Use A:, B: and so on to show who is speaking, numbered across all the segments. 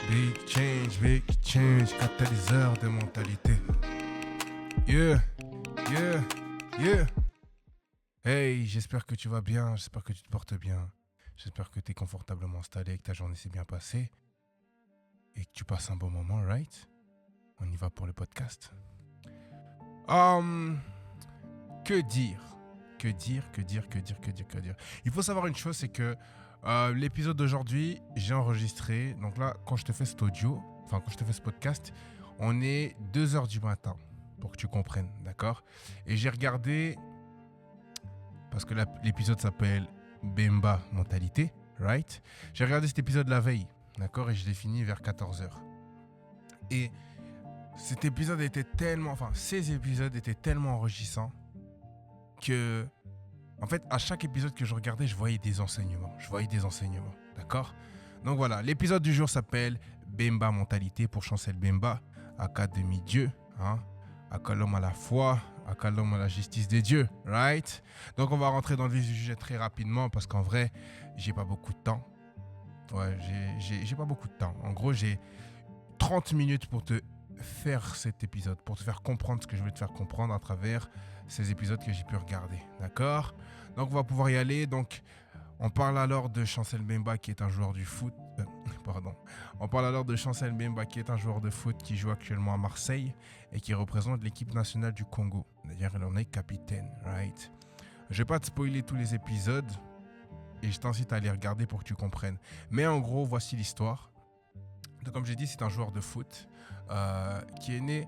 A: Big change, catalyseur de mentalité. Yeah. Hey, j'espère que tu vas bien, j'espère que tu te portes bien. J'espère que tu es confortablement installé et que ta journée s'est bien passée. Et que tu passes un bon moment, right? On y va pour le podcast. Que dire? Il faut savoir une chose, c'est que l'épisode d'aujourd'hui, j'ai enregistré. Donc là, quand je te fais cet audio, quand je te fais ce podcast, on est 2h du matin, pour que tu comprennes, d'accord? Et j'ai regardé, parce que l'épisode s'appelle Bemba Mentalité, right? J'ai regardé cet épisode la veille, d'accord? Et je l'ai fini vers 14h. Et cet épisode était tellement, ces épisodes étaient tellement enrichissants que, en fait, à chaque épisode que je regardais, je voyais des enseignements, d'accord? Donc voilà, l'épisode du jour s'appelle Bemba Mentalité pour Chancel Bemba, aka demi-dieu, aka l'homme à la foi, aka l'homme à la justice des dieux, right? Donc on va rentrer dans le vif du sujet très rapidement parce qu'en vrai, j'ai pas beaucoup de temps. J'ai pas beaucoup de temps. En gros, j'ai 30 minutes pour te faire cet épisode, pour te faire comprendre ce que je veux te faire comprendre à travers ces épisodes que j'ai pu regarder, d'accord? Donc on va pouvoir y aller. Donc on parle alors de Chancel Bemba qui est un joueur du foot. On parle alors de Chancel Bemba qui est un joueur de foot qui joue actuellement à Marseille et qui représente l'équipe nationale du Congo. D'ailleurs, il en est capitaine, right? Je vais pas te spoiler tous les épisodes et je t'incite à les regarder pour que tu comprennes. Mais en gros, voici l'histoire. Donc, comme j'ai dit, c'est un joueur de foot qui est né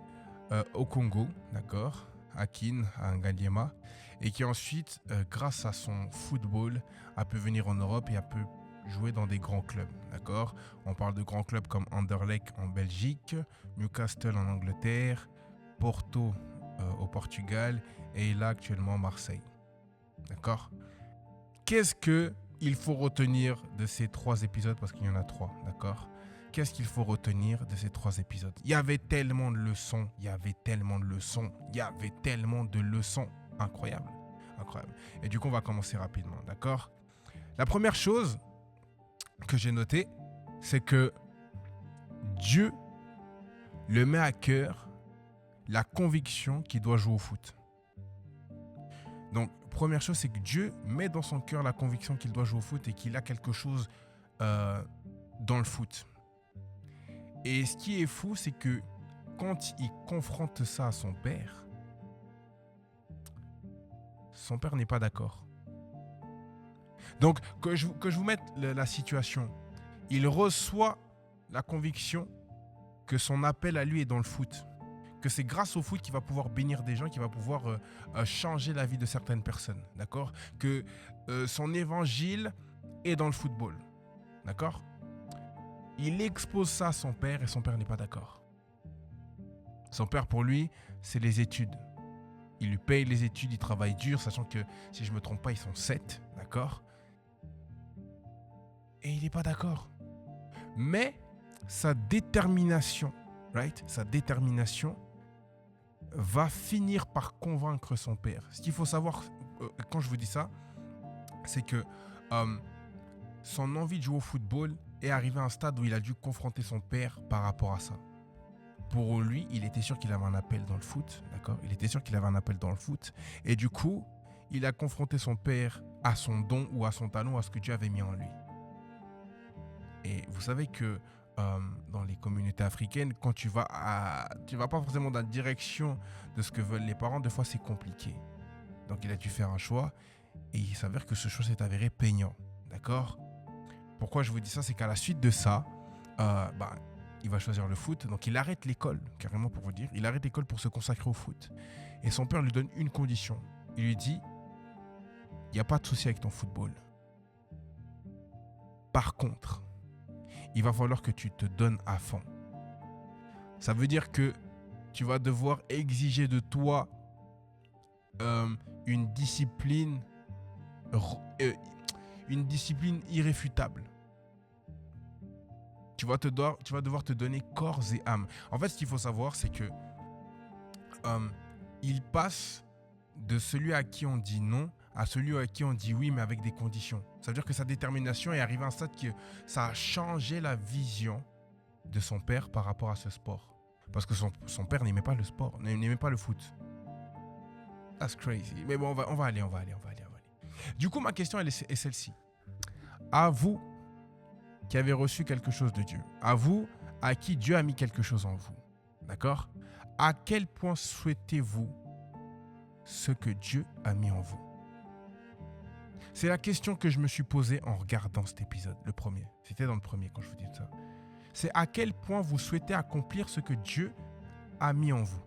A: au Congo, d'accord, à Kin, à Ngaliema, et qui ensuite, grâce à son football, a pu venir en Europe et a pu jouer dans des grands clubs, d'accord. On parle de grands clubs comme Anderlecht en Belgique, Newcastle en Angleterre, Porto au Portugal et là actuellement Marseille, d'accord. Qu'est-ce qu'il faut retenir de ces 3 épisodes, parce qu'il y en a 3, d'accord? Qu'est-ce qu'il faut retenir de ces 3 épisodes? Il y avait tellement de leçons, incroyable. Et du coup, on va commencer rapidement, d'accord? La première chose que j'ai notée, c'est que Dieu le met à cœur la conviction qu'il doit jouer au foot. Donc, première chose, c'est que Dieu met dans son cœur la conviction qu'il doit jouer au foot et qu'il a quelque chose dans le foot. Et ce qui est fou, c'est que quand il confronte ça à son père n'est pas d'accord. Donc, que je vous mette la situation. Il reçoit la conviction que son appel à lui est dans le foot. Que c'est grâce au foot qu'il va pouvoir bénir des gens, qu'il va pouvoir changer la vie de certaines personnes. D'accord? Que son évangile est dans le football. D'accord? Il expose ça à son père et son père n'est pas d'accord. Son père, pour lui, c'est les études. Il lui paye les études, il travaille dur, sachant que, si je ne me trompe pas, ils sont 7, d'accord? Et il n'est pas d'accord. Mais sa détermination, va finir par convaincre son père. Ce qu'il faut savoir, quand je vous dis ça, c'est que son envie de jouer au football est arrivé à un stade où il a dû confronter son père par rapport à ça. Pour lui, il était sûr qu'il avait un appel dans le foot, d'accord? Et du coup, il a confronté son père à son don ou à son talent, à ce que Dieu avait mis en lui. Et vous savez que dans les communautés africaines, quand tu vas pas forcément dans la direction de ce que veulent les parents, des fois c'est compliqué. Donc il a dû faire un choix et il s'avère que ce choix s'est avéré payant, d'accord? Pourquoi je vous dis ça? C'est qu'à la suite de ça, il va choisir le foot. Donc il arrête l'école, carrément pour vous dire. Il arrête l'école pour se consacrer au foot. Et son père lui donne une condition. Il lui dit, il n'y a pas de souci avec ton football. Par contre, il va falloir que tu te donnes à fond. Ça veut dire que tu vas devoir exiger de toi une discipline irréfutable. Tu vas devoir te donner corps et âme. En fait, ce qu'il faut savoir, c'est que il passe de celui à qui on dit non à celui à qui on dit oui, mais avec des conditions. Ça veut dire que sa détermination est arrivée à un stade que ça a changé la vision de son père par rapport à ce sport. Parce que son père n'aimait pas le sport, n'aimait pas le foot. That's crazy. Mais bon, on va aller. Du coup, ma question est celle-ci. À vous qui avez reçu quelque chose de Dieu, à vous à qui Dieu a mis quelque chose en vous, d'accord? À quel point souhaitez-vous ce que Dieu a mis en vous? C'est la question que je me suis posée en regardant cet épisode, le premier. C'était dans le premier quand je vous dis ça. C'est à quel point vous souhaitez accomplir ce que Dieu a mis en vous.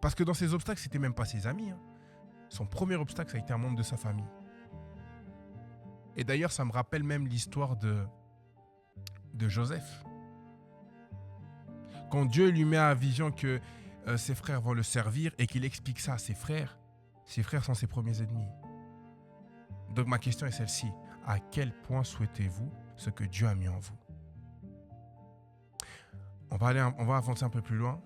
A: Parce que dans ces obstacles, c'était même pas ses amis. Son premier obstacle, ça a été un membre de sa famille. Et d'ailleurs, ça me rappelle même l'histoire de Joseph. Quand Dieu lui met à vision que ses frères vont le servir et qu'il explique ça à ses frères sont ses premiers ennemis. Donc ma question est celle-ci. À quel point souhaitez-vous ce que Dieu a mis en vous? On va avancer un peu plus loin.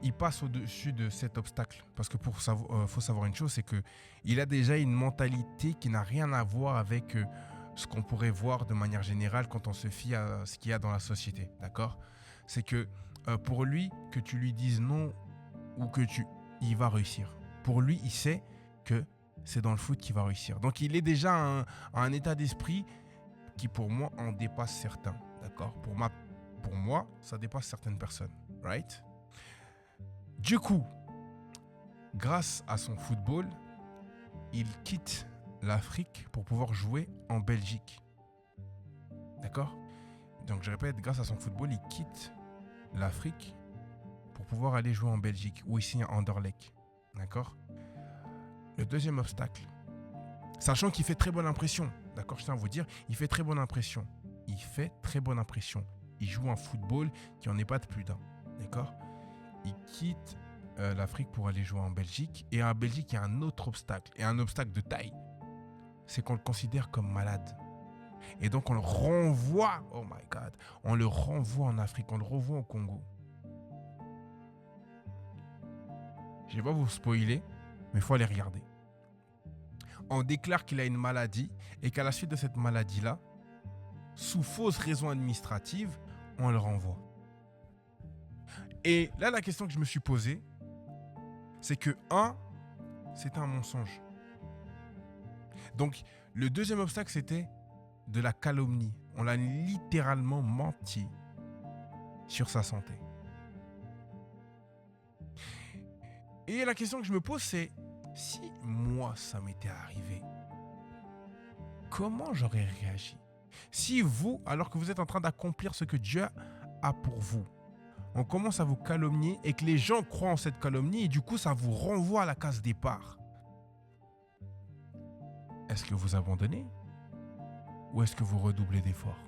A: Il passe au-dessus de cet obstacle. Parce que faut savoir une chose, c'est qu'il a déjà une mentalité qui n'a rien à voir avec ce qu'on pourrait voir de manière générale quand on se fie à ce qu'il y a dans la société. D'accord? C'est que pour lui, que tu lui dises non ou il va réussir. Pour lui, il sait que c'est dans le foot qu'il va réussir. Donc il est déjà à un état d'esprit qui pour moi en dépasse certains. D'accord? Pour moi, ça dépasse certaines personnes. Right? Du coup, grâce à son football, il quitte l'Afrique pour pouvoir jouer en Belgique. D'accord? Donc je répète, grâce à son football, il quitte l'Afrique pour pouvoir aller jouer en Belgique ou ici à Anderlecht. D'accord? Le deuxième obstacle, sachant qu'il fait très bonne impression. D'accord? Je tiens à vous dire, il fait très bonne impression. Il joue un football qui en est pas de plus d'un. D'accord? Il quitte l'Afrique pour aller jouer en Belgique. Et en Belgique, il y a un autre obstacle. Et un obstacle de taille. C'est qu'on le considère comme malade. Et donc, on le renvoie. Oh my God. On le renvoie en Afrique. On le renvoie au Congo. Je ne vais pas vous spoiler, mais il faut aller regarder. On déclare qu'il a une maladie et qu'à la suite de cette maladie-là, sous fausse raison administrative, on le renvoie. Et là, la question que je me suis posée, c'est que c'était un mensonge. Donc, le deuxième obstacle, c'était de la calomnie. On l'a littéralement menti sur sa santé. Et la question que je me pose, c'est si moi, ça m'était arrivé, comment j'aurais réagi? Si vous, alors que vous êtes en train d'accomplir ce que Dieu a pour vous, on commence à vous calomnier et que les gens croient en cette calomnie et du coup, ça vous renvoie à la case départ. Est-ce que vous abandonnez ou est-ce que vous redoublez d'efforts?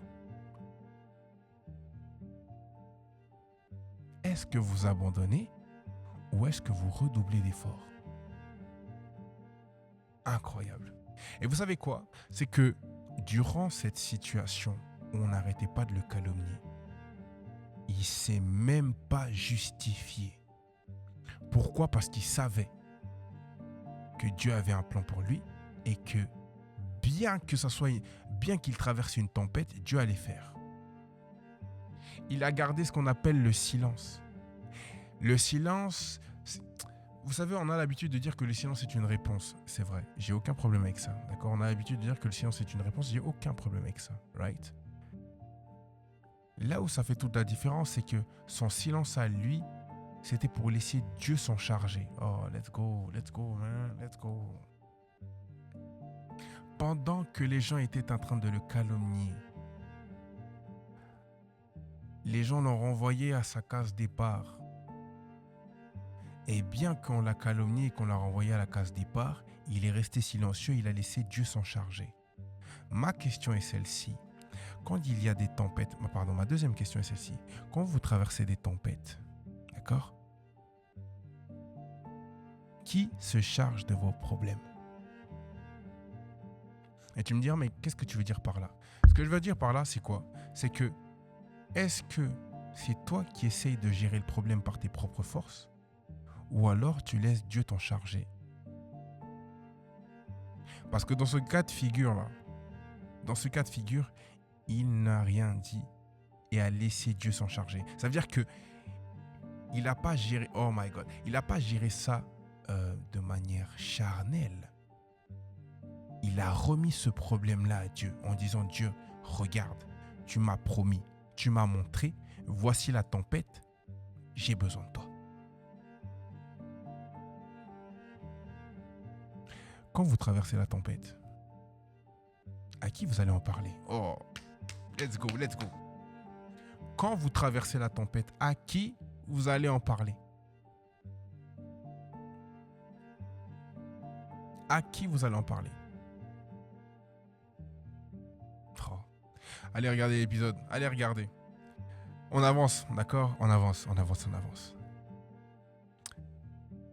A: Est-ce que vous abandonnez ou est-ce que vous redoublez d'efforts? Incroyable. Et vous savez quoi? C'est que durant cette situation où on n'arrêtait pas de le calomnier, il ne s'est même pas justifié. Pourquoi? Parce qu'il savait que Dieu avait un plan pour lui et que bien qu'il traverse une tempête, Dieu allait faire. Il a gardé ce qu'on appelle le silence. Le silence, vous savez, on a l'habitude de dire que le silence est une réponse. C'est vrai, j'ai aucun problème avec ça. D'accord? On a l'habitude de dire que le silence est une réponse, j'ai aucun problème avec ça. Right? Là où ça fait toute la différence, c'est que son silence à lui, c'était pour laisser Dieu s'en charger. Oh, let's go, man, let's go. Pendant que les gens étaient en train de le calomnier, les gens l'ont renvoyé à sa case départ. Et bien qu'on l'a calomnié et qu'on l'a renvoyé à la case départ, il est resté silencieux, il a laissé Dieu s'en charger. Ma question est celle-ci. Quand il y a des tempêtes, ma deuxième question est celle-ci. Quand vous traversez des tempêtes, d'accord? Qui se charge de vos problèmes? Et tu me dis, mais qu'est-ce que tu veux dire par là? Ce que je veux dire par là, c'est quoi? C'est que, est-ce que c'est toi qui essayes de gérer le problème par tes propres forces? Ou alors tu laisses Dieu t'en charger? Parce que dans ce cas de figure-là, dans ce cas de figure, il n'a rien dit et a laissé Dieu s'en charger. Ça veut dire que il n'a pas géré, oh my God, il n'a pas géré ça de manière charnelle. Il a remis ce problème-là à Dieu en disant, Dieu, regarde, tu m'as promis, tu m'as montré, voici la tempête, j'ai besoin de toi. Quand vous traversez la tempête, à qui vous allez en parler? Oh, let's go, let's go. Quand vous traversez la tempête, à qui vous allez en parler? À qui vous allez en parler? Oh. Allez regarder l'épisode, allez regarder. On avance, d'accord? On avance.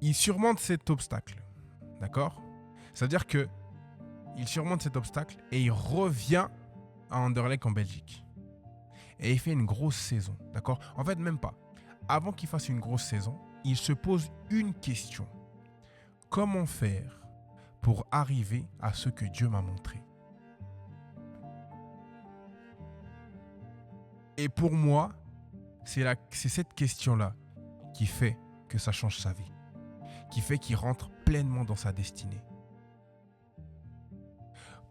A: Il surmonte cet obstacle, d'accord? C'est-à-dire que il surmonte cet obstacle et il revient à Anderlecht en Belgique. Et il fait une grosse saison, d'accord? En fait, même pas. Avant qu'il fasse une grosse saison, il se pose une question. Comment faire pour arriver à ce que Dieu m'a montré? Et pour moi, c'est cette question-là qui fait que ça change sa vie, qui fait qu'il rentre pleinement dans sa destinée.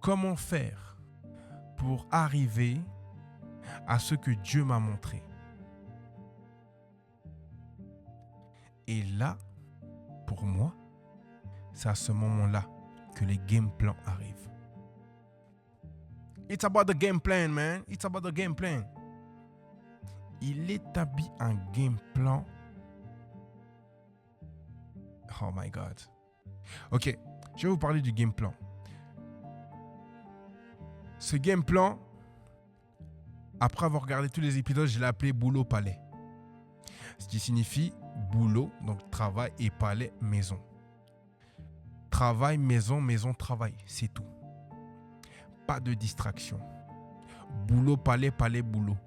A: Comment faire pour arriver à ce que Dieu m'a montré? Et là, pour moi, c'est à ce moment-là que les game plans arrivent. It's about the game plan, man. It's about the game plan. Il établit un game plan. Oh my God. Ok, je vais vous parler du game plan. Ce game plan, après avoir regardé tous les épisodes, je l'ai appelé boulot palais. Ce qui signifie boulot, donc travail, et palais, maison. Travail, maison, maison, travail, c'est tout. Pas de distraction. Boulot, palais, palais, boulot.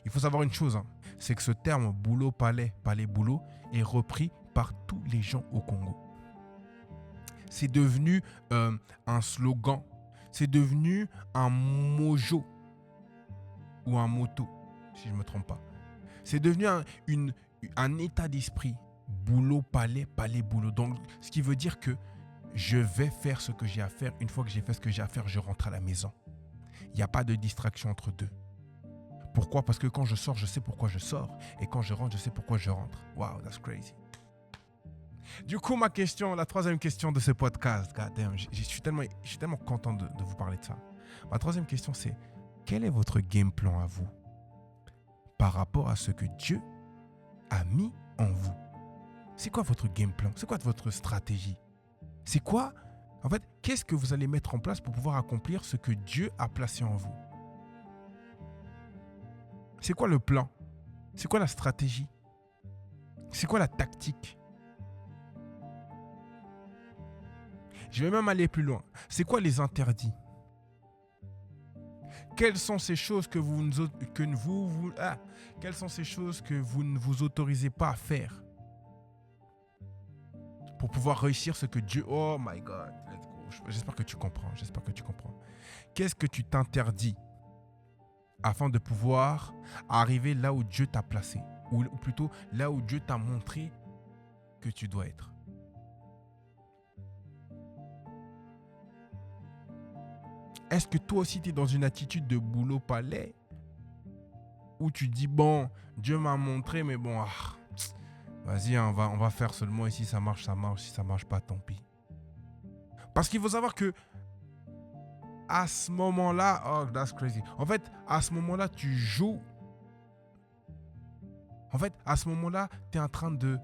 A: Il faut savoir une chose, c'est que ce terme boulot, palais, palais, boulot est repris par tous les gens au Congo. C'est devenu un slogan. C'est devenu un mojo ou un motto, si je ne me trompe pas. C'est devenu un état d'esprit. Boulot, palais, palais, boulot. Donc, ce qui veut dire que je vais faire ce que j'ai à faire. Une fois que j'ai fait ce que j'ai à faire, je rentre à la maison. Il n'y a pas de distraction entre deux. Pourquoi? Parce que quand je sors, je sais pourquoi je sors. Et quand je rentre, je sais pourquoi je rentre. Wow, that's crazy. Du coup, ma question, la troisième question de ce podcast, goddamn, je suis tellement content de vous parler de ça. Ma troisième question, c'est quel est votre game plan à vous par rapport à ce que Dieu a mis en vous? C'est quoi votre game plan? C'est quoi votre stratégie? C'est quoi, en fait, qu'est-ce que vous allez mettre en place pour pouvoir accomplir ce que Dieu a placé en vous? C'est quoi le plan? C'est quoi la stratégie? C'est quoi la tactique? Je vais même aller plus loin. C'est quoi les interdits? Quelles sont ces choses que quelles sont ces choses que vous ne vous autorisez pas à faire pour pouvoir réussir ce que Dieu... Oh my God, let's go. J'espère que tu comprends. Qu'est-ce que tu t'interdis afin de pouvoir arriver là où Dieu t'a placé, ou plutôt là où Dieu t'a montré que tu dois être? Est-ce que toi aussi tu es dans une attitude de boulot palais où tu dis bon, Dieu m'a montré, mais bon, vas-y, on va faire seulement ici, ça marche, si ça marche pas, tant pis. Parce qu'il faut savoir que à ce moment-là, oh, that's crazy. En fait, à ce moment-là, tu joues. En fait, à ce moment-là, tu es en train de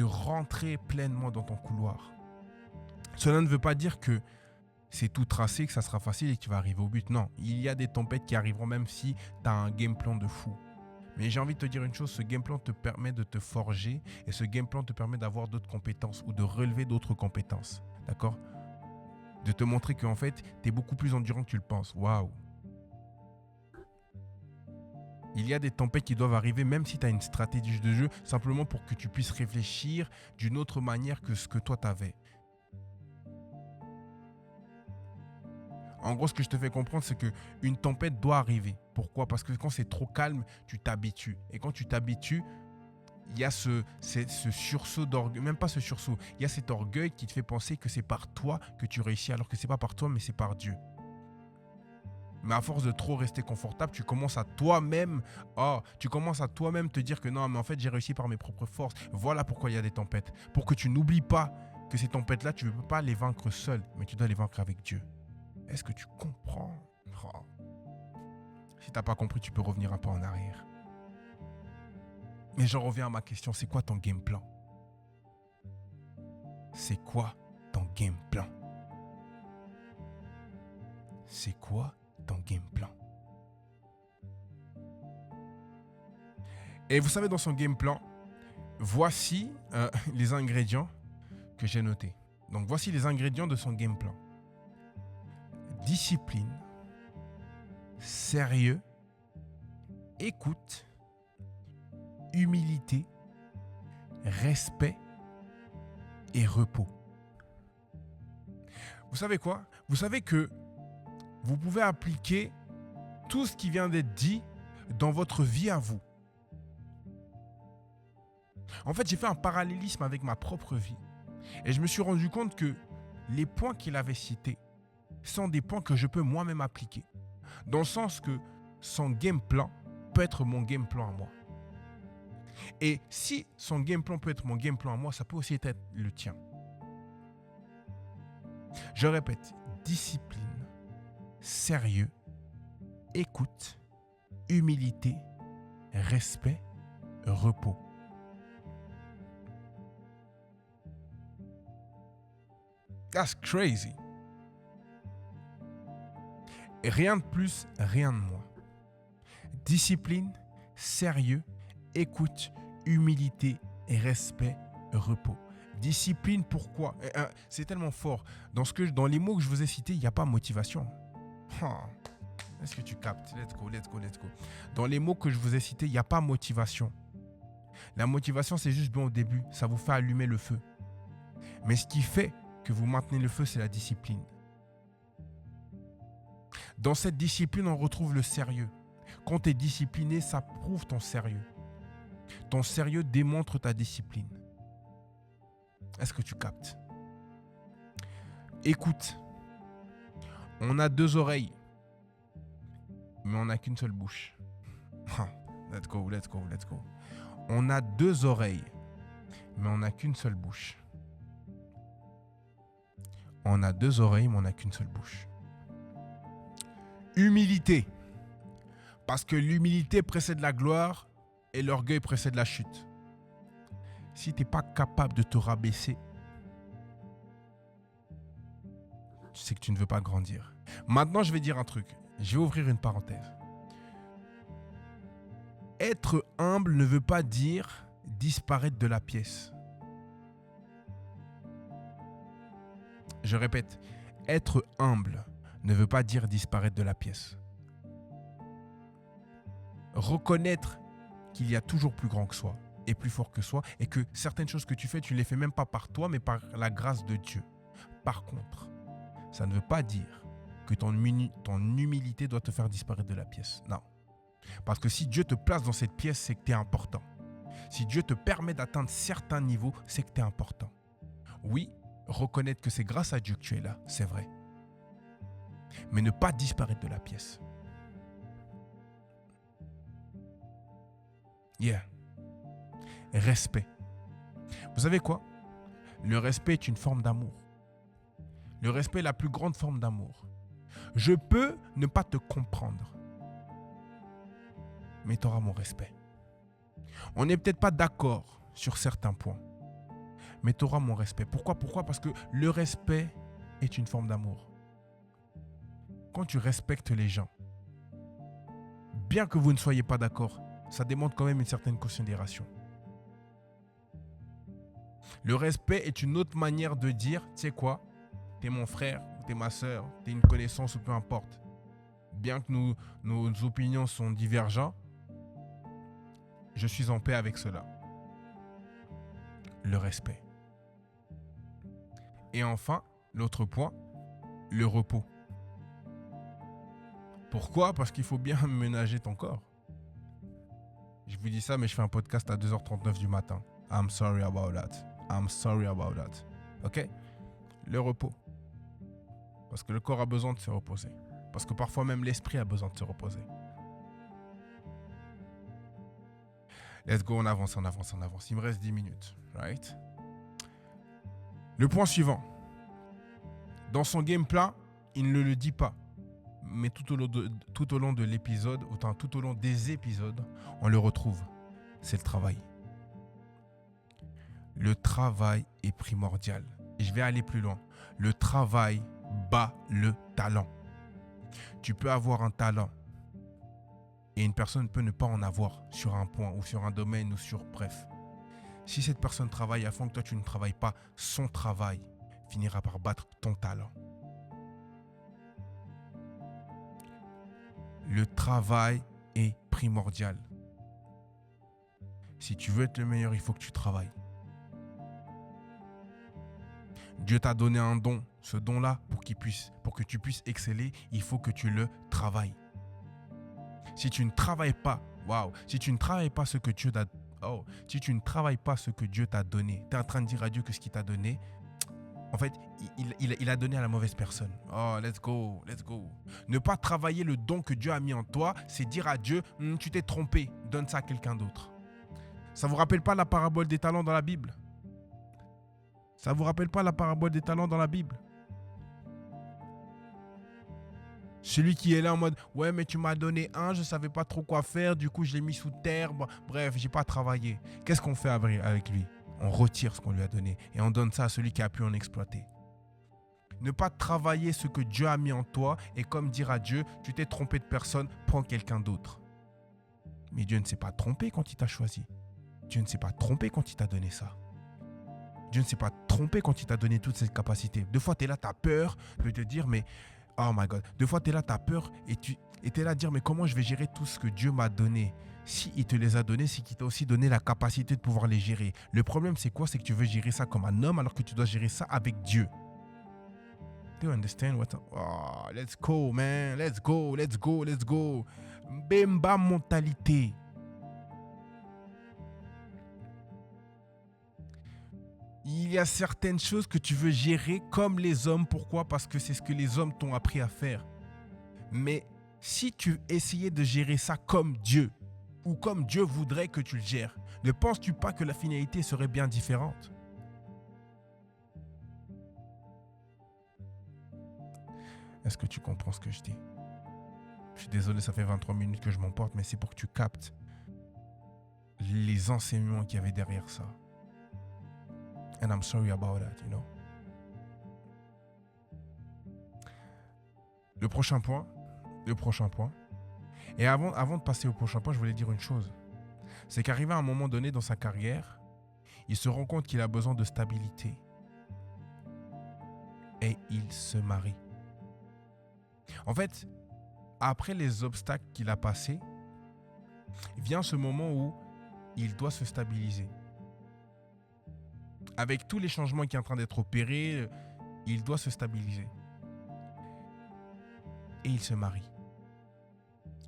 A: rentrer pleinement dans ton couloir. Cela ne veut pas dire que c'est tout tracé, que ça sera facile et que tu vas arriver au but. Non, il y a des tempêtes qui arriveront même si tu as un game plan de fou. Mais j'ai envie de te dire une chose, ce game plan te permet de te forger et ce game plan te permet d'avoir d'autres compétences ou de relever d'autres compétences. D'accord? De te montrer qu'en fait, tu es beaucoup plus endurant que tu le penses. Waouh! Il y a des tempêtes qui doivent arriver même si tu as une stratégie de jeu, simplement pour que tu puisses réfléchir d'une autre manière que ce que toi tu avais. En gros, ce que je te fais comprendre, c'est qu'une tempête doit arriver. Pourquoi? Parce que quand c'est trop calme, tu t'habitues. Et quand tu t'habitues, il y a ce sursaut d'orgueil, même pas ce sursaut, il y a cet orgueil qui te fait penser que c'est par toi que tu réussis, alors que c'est pas par toi, mais c'est par Dieu. Mais à force de trop rester confortable, tu commences à toi-même te dire que non, mais en fait, j'ai réussi par mes propres forces. Voilà pourquoi il y a des tempêtes. Pour que tu n'oublies pas que ces tempêtes-là, tu ne peux pas les vaincre seul, mais tu dois les vaincre avec Dieu. Est-ce que tu comprends? Oh. Si tu n'as pas compris, tu peux revenir un peu en arrière. Mais j'en reviens à ma question, c'est quoi ton game plan? C'est quoi ton game plan? C'est quoi ton game plan? Et vous savez, dans son game plan, voici les ingrédients que j'ai notés. Donc voici les ingrédients de son game plan. Discipline, sérieux, écoute, humilité, respect et repos. Vous savez quoi? Vous savez que vous pouvez appliquer tout ce qui vient d'être dit dans votre vie à vous. En fait, j'ai fait un parallélisme avec ma propre vie. Et je me suis rendu compte que les points qu'il avait cités sont des points que je peux moi-même appliquer. Dans le sens que son game plan peut être mon game plan à moi. Et si son game plan peut être mon game plan à moi, ça peut aussi être le tien. Je répète, discipline, sérieux, écoute, humilité, respect, repos. That's crazy. Et rien de plus, rien de moins. Discipline, sérieux, écoute, humilité et respect, repos. Discipline, pourquoi? C'est tellement fort. Dans les mots que je vous ai cités, il n'y a pas motivation. Est-ce que tu captes? Let's go. Dans les mots que je vous ai cités, il n'y a pas motivation. La motivation, c'est juste bon au début. Ça vous fait allumer le feu. Mais ce qui fait que vous maintenez le feu, c'est la discipline. Dans cette discipline, on retrouve le sérieux. Quand tu es discipliné, ça prouve ton sérieux. Ton sérieux démontre ta discipline. Est-ce que tu captes? Écoute, on a 2 oreilles, mais on n'a qu'une seule bouche. Let's go. On a 2 oreilles, mais on n'a qu'une seule bouche. On a 2 oreilles, mais on n'a qu'une seule bouche. Humilité. Parce que l'humilité précède la gloire et l'orgueil précède la chute. Si tu n'es pas capable de te rabaisser, tu sais que tu ne veux pas grandir. Maintenant, je vais dire un truc. Je vais ouvrir une parenthèse. Être humble ne veut pas dire disparaître de la pièce. Je répète, être humble ne veut pas dire disparaître de la pièce. Reconnaître qu'il y a toujours plus grand que soi et plus fort que soi et que certaines choses que tu fais, tu ne les fais même pas par toi, mais par la grâce de Dieu. Par contre, ça ne veut pas dire que ton humilité doit te faire disparaître de la pièce. Non. Parce que si Dieu te place dans cette pièce, c'est que tu es important. Si Dieu te permet d'atteindre certains niveaux, c'est que tu es important. Oui, reconnaître que c'est grâce à Dieu que tu es là, c'est vrai. Mais ne pas disparaître de la pièce. Yeah. Respect. Vous savez quoi? Le respect est une forme d'amour. Le respect est la plus grande forme d'amour. Je peux ne pas te comprendre, mais tu auras mon respect. On n'est peut-être pas d'accord sur certains points, mais tu auras mon respect. Pourquoi? Parce que le respect est une forme d'amour. Quand tu respectes les gens, bien que vous ne soyez pas d'accord, ça démontre quand même une certaine considération. Le respect est une autre manière de dire, tu sais quoi, t'es mon frère, t'es ma soeur, t'es une connaissance ou peu importe. Bien que nos opinions sont divergentes, je suis en paix avec cela. Le respect. Et enfin, l'autre point, le repos. Pourquoi? Parce qu'il faut bien ménager ton corps. Je vous dis ça, mais je fais un podcast à 2h39 du matin. I'm sorry about that. I'm sorry about that. Ok? Le repos. Parce que le corps a besoin de se reposer. Parce que parfois même l'esprit a besoin de se reposer. Let's go, on avance. Il me reste 10 minutes. Right? Le point suivant. Dans son game plan, il ne le dit pas. Mais tout au long de l'épisode, autant tout au long des épisodes, on le retrouve. C'est le travail. Le travail est primordial. Et je vais aller plus loin. Le travail bat le talent. Tu peux avoir un talent et une personne peut ne pas en avoir sur un point ou sur un domaine ou sur bref. Si cette personne travaille à fond que toi tu ne travailles pas, son travail finira par battre ton talent. Le travail est primordial. Si tu veux être le meilleur, il faut que tu travailles. Dieu t'a donné un don. Ce don-là, pour que tu puisses exceller, il faut que tu le travailles. Si tu ne travailles pas, si tu ne travailles pas ce que Dieu t'a donné, tu es en train de dire à Dieu que ce qu'il t'a donné, en fait, il a donné à la mauvaise personne. Oh, let's go. Ne pas travailler le don que Dieu a mis en toi, c'est dire à Dieu, tu t'es trompé, donne ça à quelqu'un d'autre. Ça ne vous rappelle pas la parabole des talents dans la Bible? Ça ne vous rappelle pas la parabole des talents dans la Bible? Celui qui est là en mode, ouais, mais tu m'as donné un, je ne savais pas trop quoi faire, du coup je l'ai mis sous terre, bref, je n'ai pas travaillé. Qu'est-ce qu'on fait avec lui? On retire ce qu'on lui a donné et on donne ça à celui qui a pu en exploiter. Ne pas travailler ce que Dieu a mis en toi et comme dire à Dieu, tu t'es trompé de personne, prends quelqu'un d'autre. Mais Dieu ne s'est pas trompé quand il t'a choisi. Dieu ne s'est pas trompé quand il t'a donné ça. Dieu ne s'est pas trompé quand il t'a donné toutes ces capacités. Deux fois, tu es là, tu as peur de te dire, mais oh my God. Deux fois, tu es là, tu as peur et tu es là à dire, mais comment je vais gérer tout ce que Dieu m'a donné? Si il te les a donnés, c'est qu'il t'a aussi donné la capacité de pouvoir les gérer. Le problème, c'est quoi? C'est que tu veux gérer ça comme un homme alors que tu dois gérer ça avec Dieu. Do you understand what oh, let's go, man. Let's go. Bemba mentalité. Il y a certaines choses que tu veux gérer comme les hommes. Pourquoi? Parce que c'est ce que les hommes t'ont appris à faire. Mais si tu essayais de gérer ça comme Dieu, ou comme Dieu voudrait que tu le gères, ne penses-tu pas que la finalité serait bien différente? Est-ce que tu comprends ce que je dis? Je suis désolé, ça fait 23 minutes que je m'emporte, mais c'est pour que tu captes les enseignements qu'il y avait derrière ça. And I'm sorry about that, you know. Le prochain point. Et avant de passer au prochain point, je voulais dire une chose. C'est qu'arrivé à un moment donné dans sa carrière, il se rend compte qu'il a besoin de stabilité. Et il se marie. En fait, après les obstacles qu'il a passés, vient ce moment où il doit se stabiliser. Avec tous les changements qui sont en train d'être opérés, il doit se stabiliser. Et il se marie.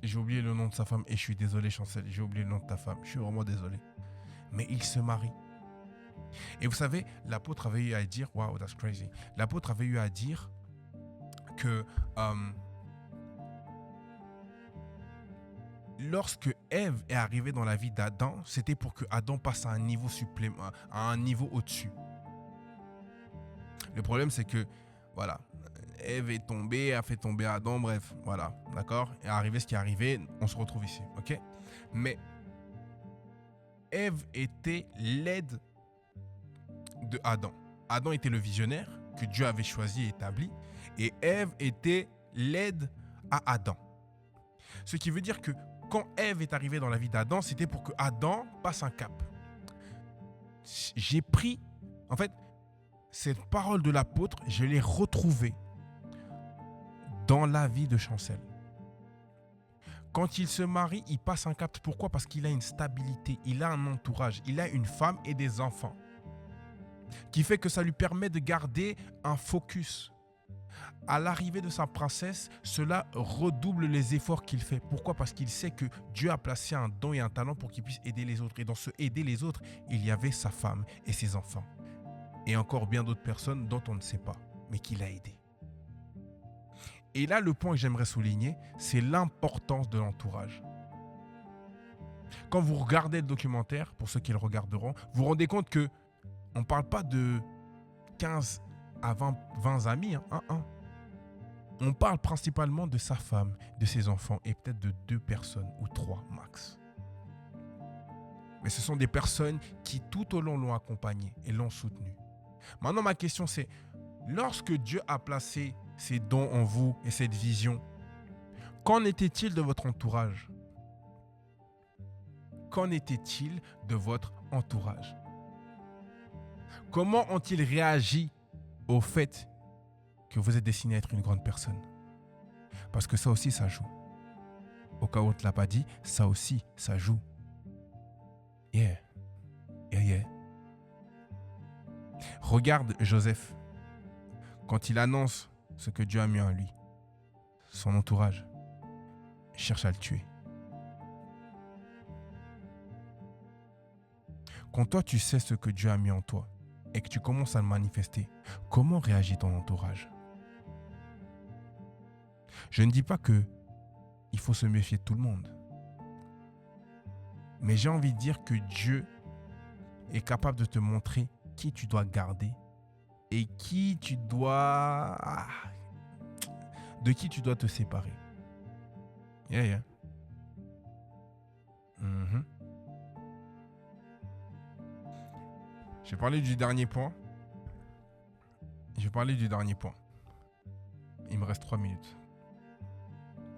A: J'ai oublié le nom de sa femme et je suis désolé, Chancel, j'ai oublié le nom de ta femme. Je suis vraiment désolé. Mais il se marie. Et vous savez, l'apôtre avait eu à dire, wow, that's crazy. L'apôtre avait eu à dire que lorsque Ève est arrivée dans la vie d'Adam, c'était pour que Adam passe à un niveau supplémentaire, à un niveau au-dessus. Le problème, c'est que, voilà, Ève est tombée, a fait tomber Adam, bref, voilà, d'accord? Et arrivé ce qui est arrivé, on se retrouve ici, ok? Mais Ève était l'aide de Adam. Adam était le visionnaire que Dieu avait choisi et établi, et Ève était l'aide à Adam. Ce qui veut dire que quand Ève est arrivée dans la vie d'Adam, c'était pour que Adam passe un cap. J'ai pris, en fait, cette parole de l'apôtre, je l'ai retrouvée dans la vie de Chancel. Quand il se marie, il passe un cap. Pourquoi? Parce qu'il a une stabilité, il a un entourage, il a une femme et des enfants. Qui fait que ça lui permet de garder un focus. à l'arrivée de sa princesse, cela redouble les efforts qu'il fait. Pourquoi? Parce qu'il sait que Dieu a placé un don et un talent pour qu'il puisse aider les autres. Et dans ce aider les autres, il y avait sa femme et ses enfants. Et encore bien d'autres personnes dont on ne sait pas, mais qu'il a aidé. Et là, le point que j'aimerais souligner, c'est l'importance de l'entourage. Quand vous regardez le documentaire, pour ceux qui le regarderont, vous vous rendez compte que on ne parle pas de 15 à 20 amis. On parle principalement de sa femme, de ses enfants et peut-être de 2 personnes ou 3 max. Mais ce sont des personnes qui tout au long l'ont accompagné et l'ont soutenu. Maintenant, ma question c'est, lorsque Dieu a placé ces dons en vous et cette vision, qu'en était-il de votre entourage? Qu'en était-il de votre entourage? Comment ont-ils réagi au fait que vous êtes destiné à être une grande personne? Parce que ça aussi, ça joue. Au cas où on ne te l'a pas dit, ça aussi, ça joue. Yeah. Regarde Joseph. Quand il annonce ce que Dieu a mis en lui, son entourage cherche à le tuer. Quand toi, tu sais ce que Dieu a mis en toi et que tu commences à le manifester, comment réagit ton entourage? Je ne dis pas que il faut se méfier de tout le monde. Mais j'ai envie de dire que Dieu est capable de te montrer qui tu dois garder et de qui tu dois te séparer. Yeah. Je vais parler du dernier point. Il me reste 3 minutes.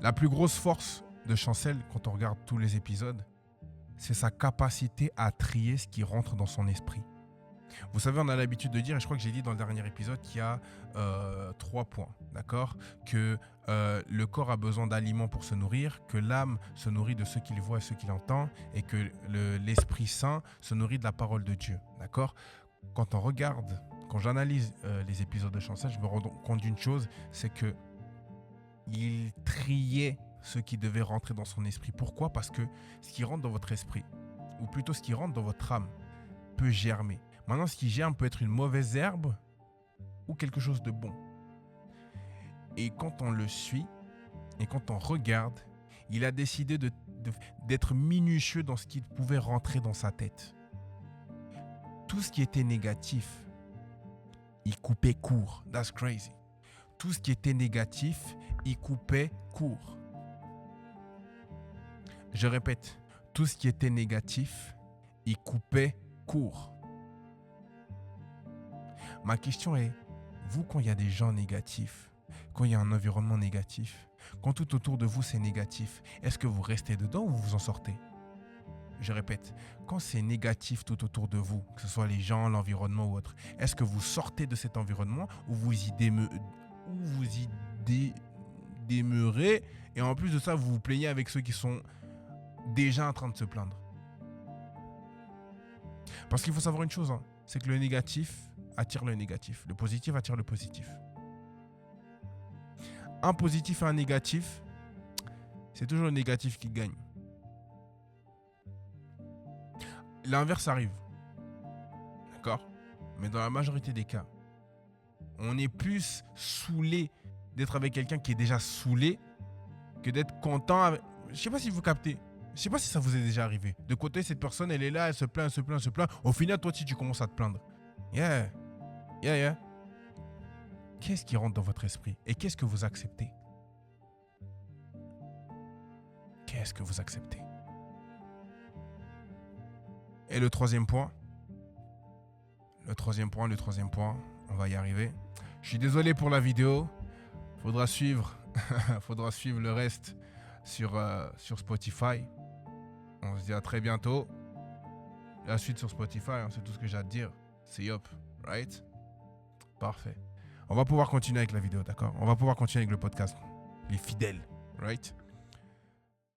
A: La plus grosse force de Chancel, quand on regarde tous les épisodes, c'est sa capacité à trier ce qui rentre dans son esprit. Vous savez, on a l'habitude de dire, et je crois que j'ai dit dans le dernier épisode, qu'il y a 3 points, d'accord? Que le corps a besoin d'aliments pour se nourrir, que l'âme se nourrit de ce qu'il voit et ce qu'il entend, et que l'Esprit Saint se nourrit de la parole de Dieu, d'accord? Quand j'analyse les épisodes de Chancel, je me rends compte d'une chose, c'est que il triait ce qui devait rentrer dans son esprit. Pourquoi? Parce que ce qui rentre dans votre esprit, ou plutôt ce qui rentre dans votre âme, peut germer. Maintenant, ce qui germe peut être une mauvaise herbe ou quelque chose de bon. Et quand on le suit et quand on regarde, il a décidé d'être minutieux dans ce qui pouvait rentrer dans sa tête. Tout ce qui était négatif, il coupait court. That's crazy. Tout ce qui était négatif, il coupait court. Je répète, tout ce qui était négatif, il coupait court. Ma question est, vous, quand il y a des gens négatifs, quand il y a un environnement négatif, quand tout autour de vous c'est négatif, est-ce que vous restez dedans ou vous en sortez? Je répète, quand c'est négatif tout autour de vous, que ce soit les gens, l'environnement ou autre, est-ce que vous sortez de cet environnement ou vous y demeurez et en plus de ça, vous vous plaignez avec ceux qui sont déjà en train de se plaindre? Parce qu'il faut savoir une chose, c'est que le négatif attire le négatif. Le positif attire le positif. Un positif et un négatif, c'est toujours le négatif qui gagne. L'inverse arrive. D'accord? Mais dans la majorité des cas, on est plus saoulé d'être avec quelqu'un qui est déjà saoulé que d'être content. Je ne sais pas si vous captez. Je ne sais pas si ça vous est déjà arrivé. De côté, cette personne, elle est là, elle se plaint. Au final, toi, tu commences à te plaindre. Yeah. Qu'est-ce qui rentre dans votre esprit? Et qu'est-ce que vous acceptez? Et le troisième point, on va y arriver. Je suis désolé pour la vidéo. Faudra suivre le reste sur Spotify. On se dit à très bientôt. La suite sur Spotify, c'est tout ce que j'ai à te dire. C'est Yop, right? Parfait. On va pouvoir continuer avec la vidéo, d'accord? On va pouvoir continuer avec le podcast. Les fidèles, right?